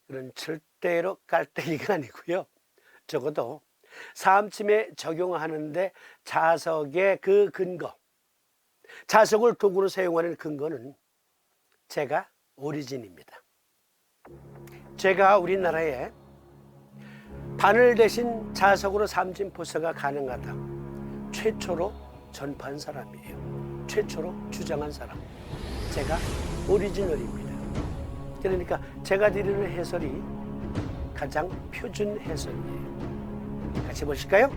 그런 절대로 깔때기가 아니고요. 적어도 사암침에 적용하는데 자석의 그 근거, 자석을 도구로 사용하는 근거는 제가 오리진입니다. 제가 우리나라에 바늘 대신 자석으로 사암침 포서가 가능하다 최초로 전파한 사람이에요. 최초로 주장한 사람. 제가 오리지널입니다. 그러니까 제가 드리는 해설이 가장 표준 해설이에요. 같이 보실까요?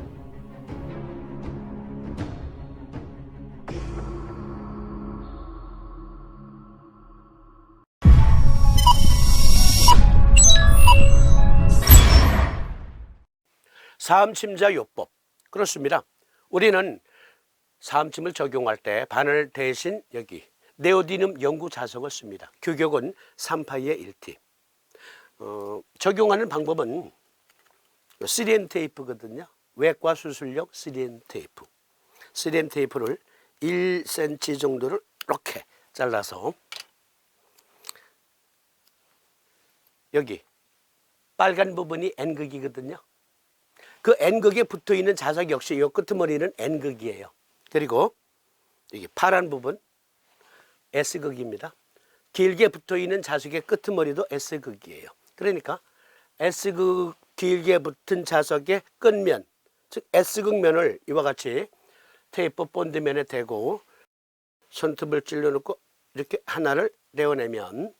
사암침자 요법. 그렇습니다. 우리는 사암침을 적용할 때 바늘 대신 여기 네오디눔 영구 자석을 씁니다. 규격은 3파이의 1T. 적용하는 방법은 3M 테이프거든요. 외과 수술용 3M 테이프. 3M 테이프를 1cm 정도를 이렇게 잘라서 여기 빨간 부분이 N극이거든요. 그 N극에 붙어있는 자석 역시 이 끄트머리는 N극이에요. 그리고 여기 파란 부분 S극입니다. 길게 붙어있는 자석의 끄트머리도 S극이에요. 그러니까 S극 길게 붙은 자석의 끝면, 즉 S극면을 이와 같이 테이프 본드면에 대고 손톱을 찔러놓고 이렇게 하나를 내어내면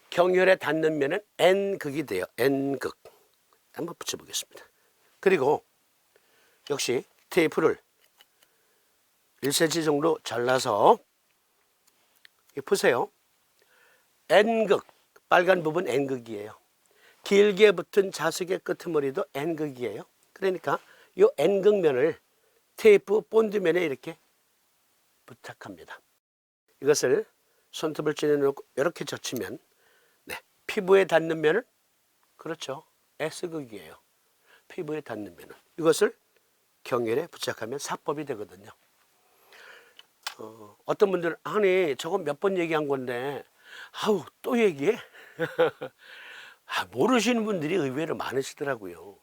경혈에 닿는 면은 N극이 돼요. N극. 한번 붙여보겠습니다. 그리고 역시 테이프를 1cm 정도 잘라서 보세요. N극, 빨간 부분 N극이에요. 길게 붙은 자석의 끄트머리도 N극이에요. 그러니까 이 N극면을 테이프 본드면에 이렇게 부착합니다. 이것을 손톱을 찔러놓고 이렇게 젖히면 피부에 닿는 면은 그렇죠. S극이에요. 피부에 닿는 면은. 이것을 경혈에 부착하면 사법이 되거든요. 어떤 분들은 아니 저거 몇 번 얘기한 건데 아우 또 얘기해? 모르시는 분들이 의외로 많으시더라고요.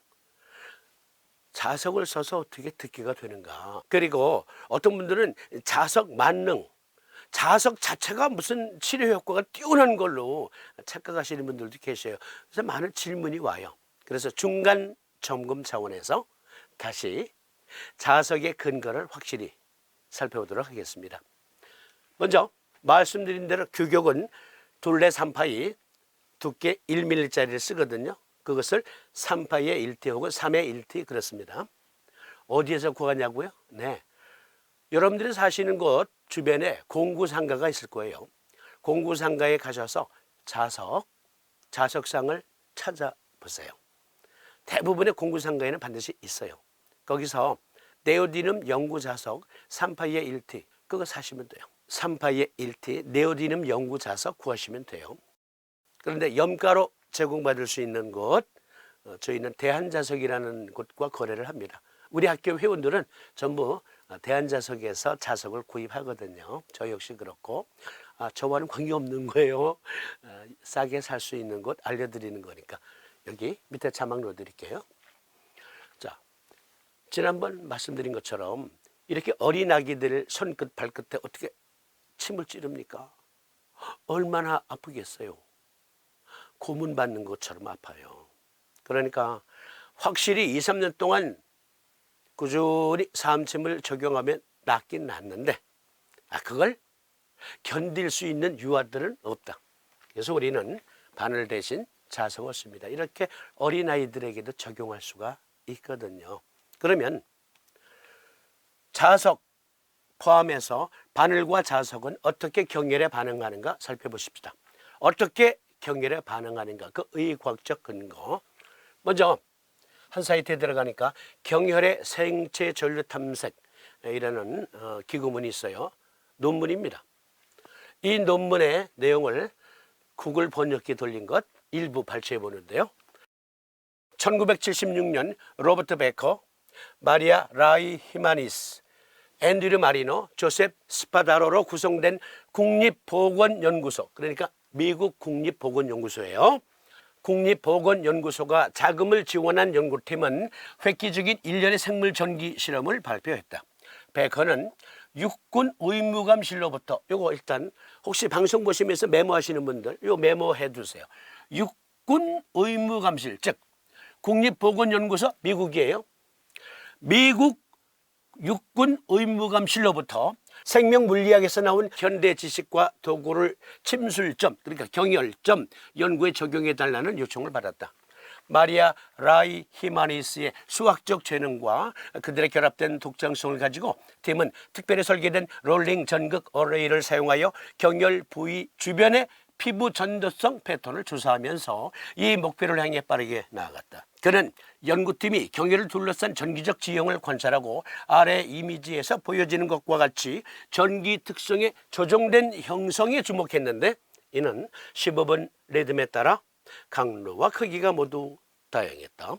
자석을 써서 어떻게 듣기가 되는가. 그리고 어떤 분들은 자석 만능, 자석 자체가 무슨 치료 효과가 뛰어난 걸로 착각하시는 분들도 계셔요. 그래서 많은 질문이 와요. 그래서 중간 점검 차원에서 다시 자석의 근거를 확실히 살펴보도록 하겠습니다. 먼저 말씀드린 대로 규격은 둘레 3파이, 두께 1mm짜리를 쓰거든요. 그것을 3파이의 1T 혹은 3의 1T 그렇습니다. 어디에서 구하냐고요? 네, 여러분들이 사시는 곳 주변에 공구상가가 있을 거예요. 공구상가에 가셔서 자석상을 찾아보세요. 대부분의 공구상가에는 반드시 있어요. 거기서 네오디눔 영구자석 3파이의 1T 그거 사시면 돼요. 3파이의 1T 네오디눔 영구자석 구하시면 돼요. 그런데 염가로 제공받을 수 있는 곳 저희는 대한자석이라는 곳과 거래를 합니다. 우리 학교 회원들은 전부 대한자석에서 자석을 구입하거든요. 저 역시 그렇고 저와는 관계없는 거예요. 싸게 살 수 있는 곳 알려드리는 거니까 여기 밑에 자막 넣어드릴게요. 자, 지난번 말씀드린 것처럼 이렇게 어린 아기들 손끝 발끝에 어떻게 침을 찌릅니까? 얼마나 아프겠어요. 고문 받는 것처럼 아파요. 그러니까 확실히 2, 3년 동안 꾸준히 사암침을 적용하면 낫긴 낫는데 그걸 견딜 수 있는 유아들은 없다. 그래서 우리는 바늘 대신 자석을 씁니다. 이렇게 어린아이들에게도 적용할 수가 있거든요. 그러면 자석 포함해서 바늘과 자석은 어떻게 경혈에 반응하는가 살펴보십시다. 어떻게 경혈에 반응하는가 그 의과학적 근거. 먼저 한 사이트에 들어가니까 경혈의 생체 전류 탐색이라는 기구문이 있어요. 논문입니다. 이 논문의 내용을 구글 번역기 돌린 것 일부 발췌해 보는데요. 1976년 로버트 베커, 마리아 라이 히마니스, 앤드류 마리노, 조셉 스파다로로 구성된 국립보건연구소, 그러니까 미국 국립보건연구소예요. 국립보건연구소가 자금을 지원한 연구팀은 획기적인 일련의 생물 전기 실험을 발표했다. 베커는 육군 의무감실로부터, 요거 일단 혹시 방송 보시면서 메모하시는 분들 요 메모해 두세요. 육군 의무감실, 즉 국립보건연구소, 미국이에요. 미국 육군 의무감실로부터 생명물리학에서 나온 현대 지식과 도구를 침술점, 그러니까 경혈점 연구에 적용해달라는 요청을 받았다. 마리아 라이 히마니스의 수학적 재능과 그들의 결합된 독창성을 가지고 팀은 특별히 설계된 롤링 전극 어레이를 사용하여 경혈 부위 주변의 피부 전도성 패턴을 조사하면서 이 목표를 향해 빠르게 나아갔다. 그는 연구팀이 경혈을 둘러싼 전기적 지형을 관찰하고 아래 이미지에서 보여지는 것과 같이 전기 특성에 조정된 형성에 주목했는데, 이는 15번 리듬에 따라 강도와 크기가 모두 다양했다.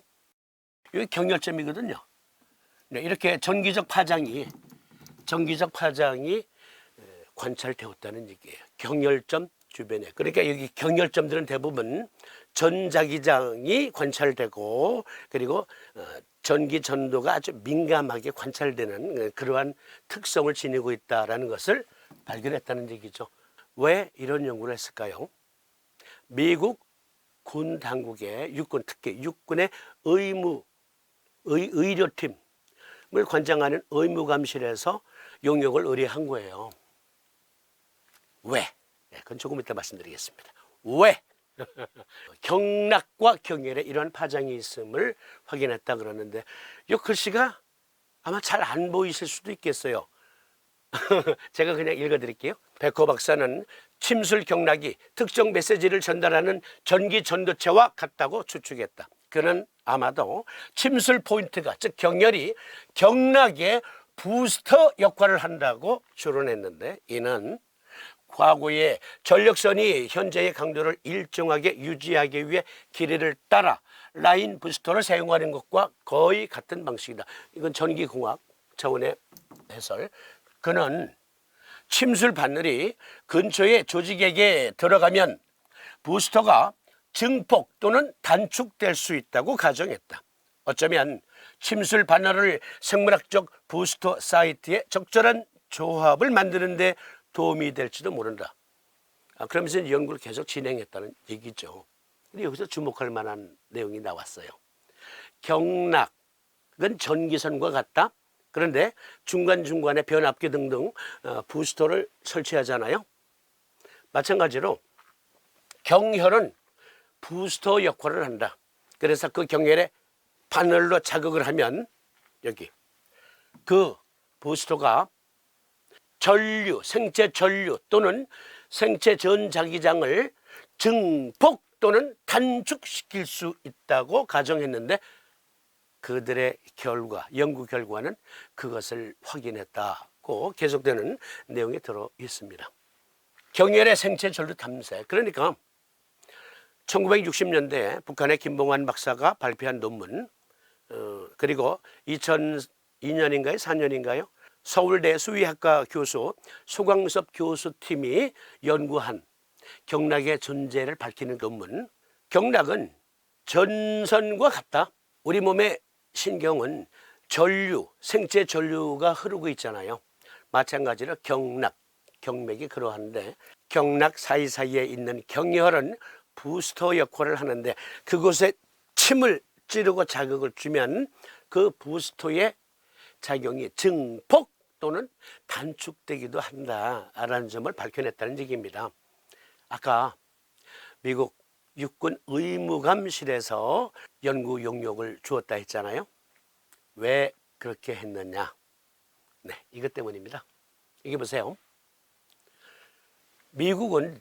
이게 경혈점이거든요. 네, 이렇게 전기적 파장이 관찰되었다는 얘기예요. 경혈점 주변에. 그러니까 여기 경혈점들은 대부분 전자기장이 관찰되고, 그리고 전기 전도가 아주 민감하게 관찰되는 그러한 특성을 지니고 있다는 것을 발견했다는 얘기죠. 왜 이런 연구를 했을까요? 미국 군 당국의 육군, 특히 육군의 의료팀을 관장하는 의무감실에서 용역을 의뢰한 거예요. 왜? 그건 조금 이따 말씀드리겠습니다. 왜? 경락과 경혈에 이러한 파장이 있음을 확인했다 그러는데, 이 글씨가 아마 잘 안 보이실 수도 있겠어요. 제가 그냥 읽어드릴게요. 베커 박사는 침술 경락이 특정 메시지를 전달하는 전기 전도체와 같다고 추측했다. 그는 아마도 침술 포인트가, 즉 경혈이 경락의 부스터 역할을 한다고 추론했는데, 이는 과거의 전력선이 현재의 강도를 일정하게 유지하기 위해 길이를 따라 라인 부스터를 사용하는 것과 거의 같은 방식이다. 이건 전기공학 차원의 해설. 그는 침술 바늘이 근처의 조직에게 들어가면 부스터가 증폭 또는 단축될 수 있다고 가정했다. 어쩌면 침술 바늘을 생물학적 부스터 사이트에 적절한 조합을 만드는 데 도움이 될지도 모른다. 그러면서 연구를 계속 진행했다는 얘기죠. 근데 여기서 주목할 만한 내용이 나왔어요. 경락은 전기선과 같다. 그런데 중간중간에 변압기 등등 부스터를 설치하잖아요. 마찬가지로 경혈은 부스터 역할을 한다. 그래서 그 경혈에 바늘로 자극을 하면 여기 그 부스터가 전류, 생체 전류 또는 생체 전자기장을 증폭 또는 단축시킬 수 있다고 가정했는데, 그들의 연구 결과는 그것을 확인했다고 계속되는 내용이 들어 있습니다. 경혈의 생체 전류 탐색. 그러니까 1960년대 북한의 김봉환 박사가 발표한 논문, 그리고 2002년인가요? 4년인가요? 서울대 수의학과 교수 소광섭 교수팀이 연구한 경락의 존재를 밝히는 논문. 경락은 전선과 같다. 우리 몸의 신경은 전류, 생체 전류가 흐르고 있잖아요. 마찬가지로 경락, 경맥이 그러한데, 경락 사이사이에 있는 경혈은 부스터 역할을 하는데, 그곳에 침을 찌르고 자극을 주면 그 부스터의 작용이 증폭 또는 단축되기도 한다라는 점을 밝혀냈다는 얘기입니다. 아까 미국 육군 의무감실에서 연구 용역을 주었다 했잖아요. 왜 그렇게 했느냐? 네, 이것 때문입니다. 이게 보세요. 미국은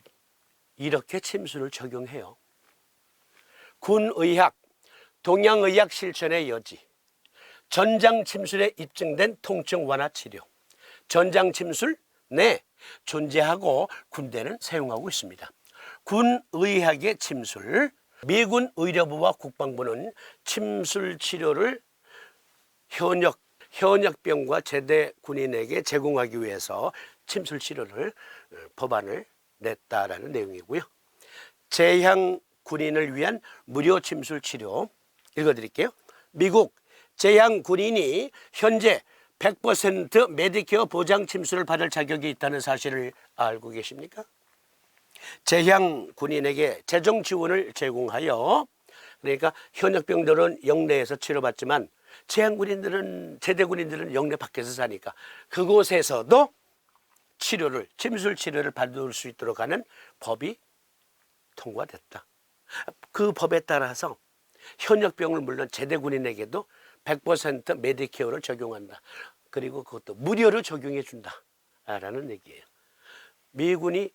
이렇게 침술을 적용해요. 군의학, 동양의학 실천의 여지, 전장 침술에 입증된 통증 완화 치료. 전장 침술, 네, 존재하고 군대는 사용하고 있습니다. 군의학의 침술, 미군 의료부와 국방부는 침술 치료를 현역병과 제대 군인에게 제공하기 위해서 침술 치료를 법안을 냈다라는 내용이고요. 재향 군인을 위한 무료 침술 치료 읽어드릴게요. 미국 재향 군인이 현재 100% 메디케어 보장 침술을 받을 자격이 있다는 사실을 알고 계십니까? 재향 군인에게 재정 지원을 제공하여, 그러니까 현역병들은 영내에서 치료받지만 재향 군인들은, 제대 군인들은 영내 밖에서 사니까 그곳에서도 치료를, 침술 치료를 받을 수 있도록 하는 법이 통과됐다. 그 법에 따라서 현역병을 물론 제대 군인에게도 100% 메디케어를 적용한다. 그리고 그것도 무료로 적용해 준다 라는 얘기예요. 미군이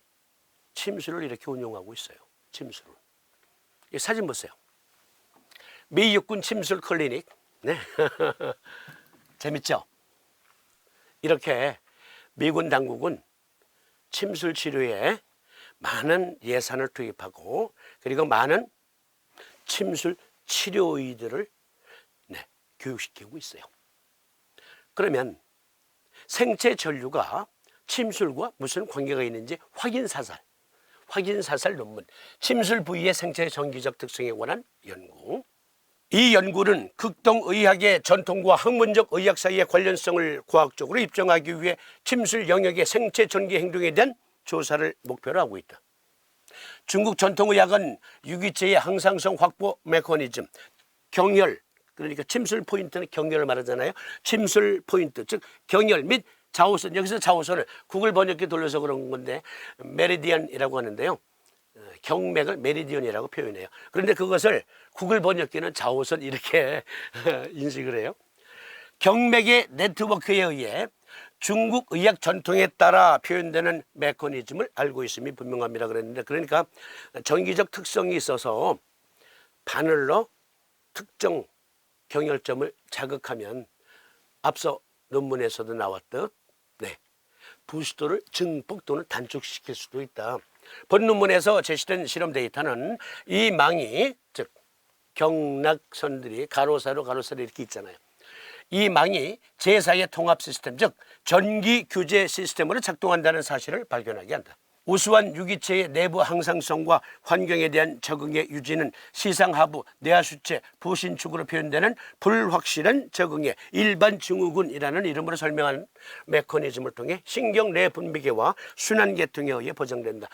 침술을 이렇게 운용하고 있어요. 침술을. 이 사진 보세요. 미 육군 침술 클리닉. 네. 재밌죠? 이렇게 미군 당국은 침술 치료에 많은 예산을 투입하고, 그리고 많은 침술 치료의들을 교육시키고 있어요. 그러면 생체 전류가 침술과 무슨 관계가 있는지 확인사살 논문, 침술 부위의 생체 전기적 특성에 관한 연구. 이 연구는 극동의학의 전통과 학문적 의학 사이의 관련성을 과학적으로 입증하기 위해 침술 영역의 생체 전기 행동에 대한 조사를 목표로 하고 있다. 중국 전통의학은 유기체의 항상성 확보 메커니즘, 경혈, 그러니까 침술 포인트는 경혈을 말하잖아요. 침술 포인트, 즉 경혈 및 자오선, 여기서 자오선을 구글 번역기 돌려서 그런 건데 메리디안이라고 하는데요. 경맥을 메리디언이라고 표현해요. 그런데 그것을 구글 번역기는 자오선 이렇게 인식을 해요. 경맥의 네트워크에 의해 중국 의학 전통에 따라 표현되는 메커니즘을 알고 있음이 분명합니다 그랬는데, 그러니까 전기적 특성이 있어서 바늘로 특정 경혈점을 자극하면 앞서 논문에서도 나왔듯 부수도를 증폭 또는 단축시킬 수도 있다. 본 논문에서 제시된 실험 데이터는 이 망이, 즉 경락선들이 가로세로 이렇게 있잖아요. 이 망이 제4의 통합 시스템, 즉 전기 규제 시스템으로 작동한다는 사실을 발견하게 한다. 우수한 유기체의 내부 항상성과 환경에 대한 적응의 유지는 시상하부, 내하수체, 부신축으로 표현되는 불확실한 적응의 일반 증후군이라는 이름으로 설명하는 메커니즘을 통해 신경 내분비계와 순환계통에 의해 보장된다.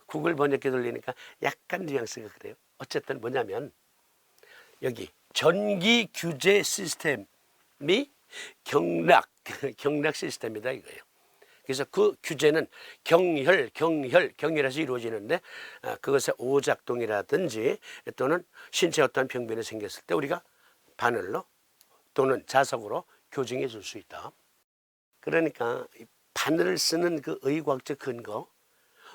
구글 번역기 돌리니까 약간 뉘앙스가 그래요. 어쨌든 뭐냐면 여기 전기 규제 시스템이 경락 시스템이다 이거예요. 그래서 그 규제는 경혈에서 이루어지는데, 그것의 오작동이라든지 또는 신체 어떠한 병변이 생겼을 때 우리가 바늘로 또는 자석으로 교정해 줄 수 있다. 그러니까 바늘을 쓰는 그 의과학적 근거,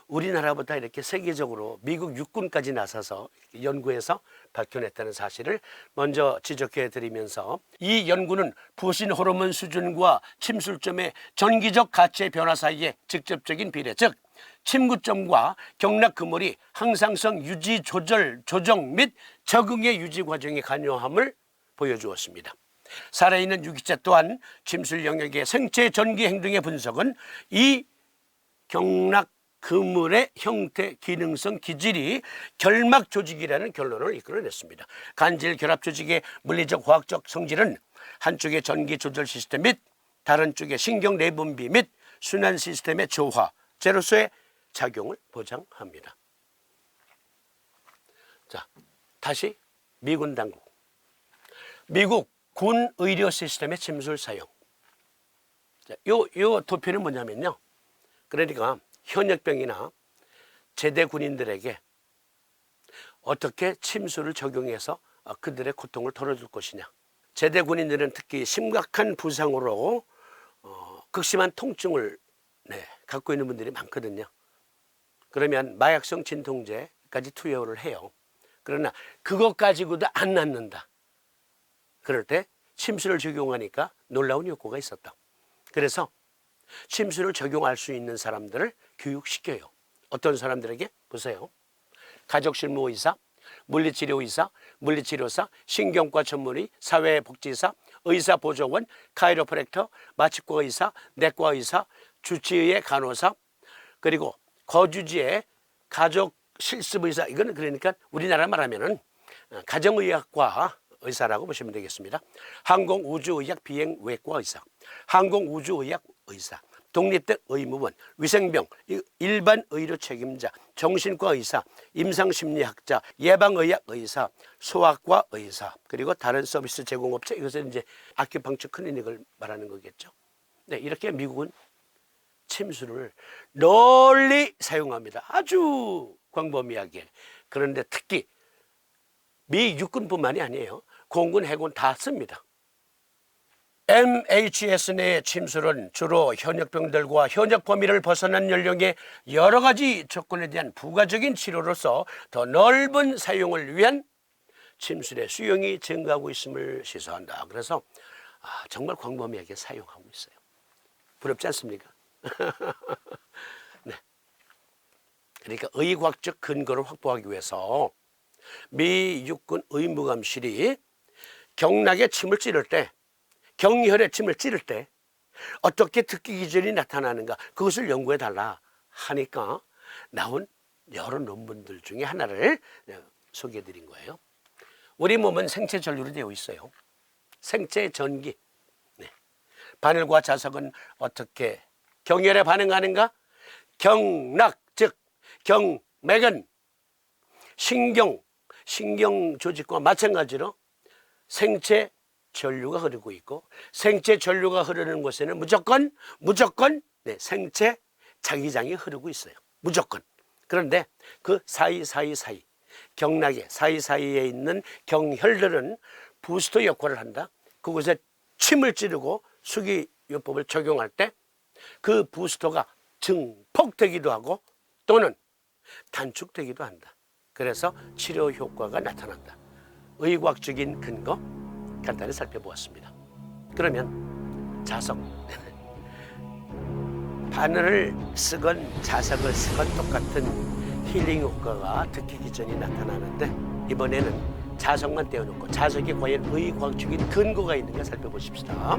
우리나라보다 이렇게 세계적으로 미국 육군까지 나서서 연구해서 밝혀냈다는 사실을 먼저 지적해 드리면서, 이 연구는 부신 호르몬 수준과 침술점의 전기적 가치의 변화 사이의 직접적인 비례, 즉 침구점과 경락 그물이 항상성 유지 조정 및 적응의 유지 과정에 관여함을 보여주었습니다. 살아있는 유기체 또한 침술 영역의 생체 전기 행동의 분석은 이 경락 그물의 형태, 기능성, 기질이 결막 조직이라는 결론을 이끌어냈습니다. 간질 결합 조직의 물리적 화학적 성질은 한쪽의 전기 조절 시스템 및 다른 쪽의 신경 내분비 및 순환 시스템의 조화제로서의 작용을 보장합니다. 자, 다시 미군 당국. 미국 군 의료 시스템의 침술 사용. 자, 요 도표는 뭐냐면요. 그러니까 현역병이나 제대 군인들에게 어떻게 침술을 적용해서 그들의 고통을 덜어줄 것이냐. 제대 군인들은 특히 심각한 부상으로 극심한 통증을 갖고 있는 분들이 많거든요. 그러면 마약성 진통제까지 투여를 해요. 그러나 그것 가지고도 안 낫는다. 그럴 때 침술을 적용하니까 놀라운 효과가 있었다. 그래서 침술을 적용할 수 있는 사람들을 교육시켜요. 어떤 사람들에게? 보세요. 가족실무의사, 물리치료의사, 물리치료사, 신경과 전문의, 사회복지사, 의사보조원, 카이로프랙터, 마취과의사, 내과의사, 주치의의 간호사, 그리고 거주지의 가족 실습 의사, 이거는 그러니까 우리나라 말하면은 가정의학과 의사라고 보시면 되겠습니다. 항공우주의학 비행외과 의사, 항공우주의학 의사, 독립대 의무원, 위생병, 일반 의료 책임자, 정신과 의사, 임상심리학자, 예방의학 의사, 소아과 의사, 그리고 다른 서비스 제공업체, 이것은 이제 아큐펑처 클리닉을 말하는 거겠죠. 네, 이렇게 미국은 침수를 널리 사용합니다. 아주 광범위하게. 그런데 특히 미 육군뿐만이 아니에요. 공군, 해군 다 씁니다. MHS 내의 침술은 주로 현역병들과 현역 범위를 벗어난 연령의 여러 가지 조건에 대한 부가적인 치료로서 더 넓은 사용을 위한 침술의 수용이 증가하고 있음을 시사한다. 그래서 정말 광범위하게 사용하고 있어요. 부럽지 않습니까? 네. 그러니까 의과학적 근거를 확보하기 위해서 미 육군 의무감실이 경락에 침을 찌를 때, 경혈에 침을 찌를 때 어떻게 특기 기전이 나타나는가, 그것을 연구해 달라 하니까 나온 여러 논문들 중에 하나를 소개해 드린 거예요. 우리 몸은 생체 전류로 되어 있어요. 생체 전기. 네. 바늘과 자석은 어떻게 경혈에 반응하는가? 경락, 즉 경맥은 신경 조직과 마찬가지로 생체 전류가 흐르고 있고, 생체 전류가 흐르는 곳에는 무조건 생체 자기장이 흐르고 있어요. 무조건. 그런데 그 사이 경락의 사이사이에 있는 경혈들은 부스터 역할을 한다. 그곳에 침을 찌르고 수기요법을 적용할 때 그 부스터가 증폭되기도 하고 또는 단축되기도 한다. 그래서 치료 효과가 나타난다. 의과학적인 근거 간단히 살펴보았습니다. 그러면 자석, 바늘을 쓰건 자석을 쓰건 똑같은 힐링 효과가 듣기 기전이 나타나는데, 이번에는 자석만 떼어놓고 자석에 과연 의과학적인 근거가 있는가 살펴보십시다.